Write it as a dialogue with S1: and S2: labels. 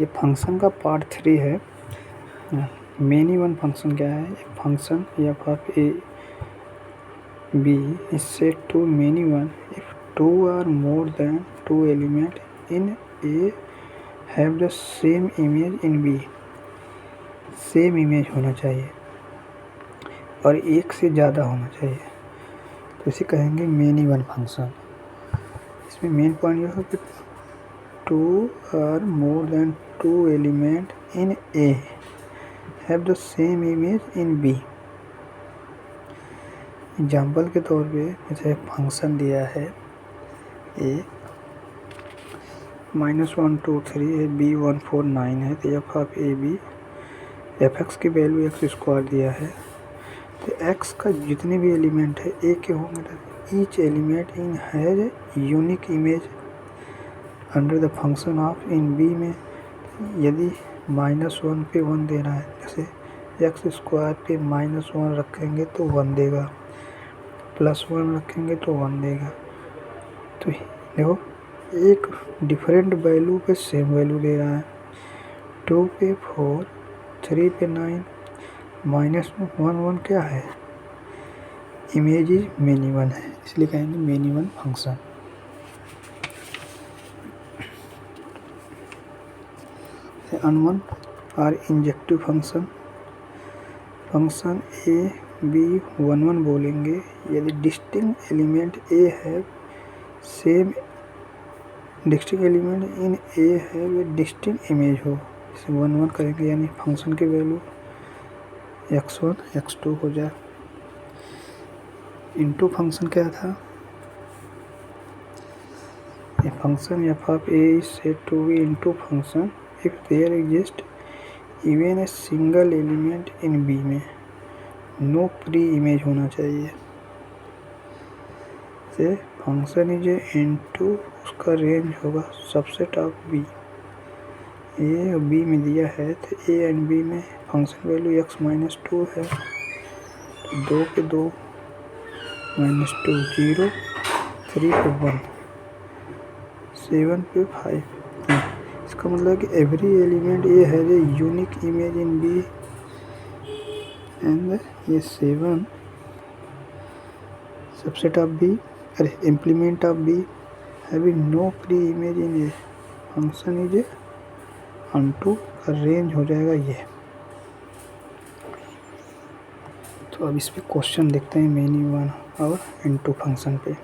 S1: ये फंक्शन का पार्ट 3 है। मेनी वन फंक्शन क्या है? Function f of a b is set to many one if two or more than two elements in A have the same image in B। Same image होना चाहिए और एक से ज़्यादा होना चाहिए, तो इसे कहेंगे मेनी वन फंक्शन। इसमें मेन पॉइंट यह है कि two or more than two element in a have the same image in b. Example के तौर पे जैसे फंक्शन दिया है ए -123 है, बी 149 है, तो f of a b f x की वैल्यू एक्स स्क्वायर दिया है, तो एक्स का जितने भी एलिमेंट है ए के होंगे तो each element in has unique image under the function of. In b में यदि -1 पे 1 दे रहा है, जैसे एक्स स्क्वायर पे -1 रखेंगे तो 1 देगा, +1 रखेंगे तो 1 देगा। तो देखो एक डिफरेंट वैल्यू पे सेम वैल्यू दे रहा है, 2 पे 4, 3 पे 9, -1 क्या है? इमेज इज मेनी वन है, इसलिए कहेंगे मेनी वन फंक्शन। अनवन और injective function, function A B 1 बोलेंगे यदि डिस्टिंक्ट एलिमेंट ए है same distinct element in A है वे डिस्टिंक्ट इमेज हो, इसे 1 करेंगे, यानी फंक्शन की वैल्यू x1 x2 हो जाए। इनटू फंक्शन क्या था? A function f of a is said to be into function if there exists even a single element in B में no प्री इमेज होना चाहिए। से फंक्शन इज इनटू उसका range होगा सबसेट ऑफ बी। ए और B में दिया है तो ए एंड बी में फंक्शन वैल्यू x-2 है, तो 2 पे 2 -2 0, 3 पे 1, 7 पे 5। इसका मतलब कि every element a has a unique image in b and ये 7 subset of b are implement of b having no pre image in a function is onto का रेंज हो जाएगा ये। तो अब इस पे क्वेश्चन देखते हैं मेनी वन और इनटू फंक्शन पे।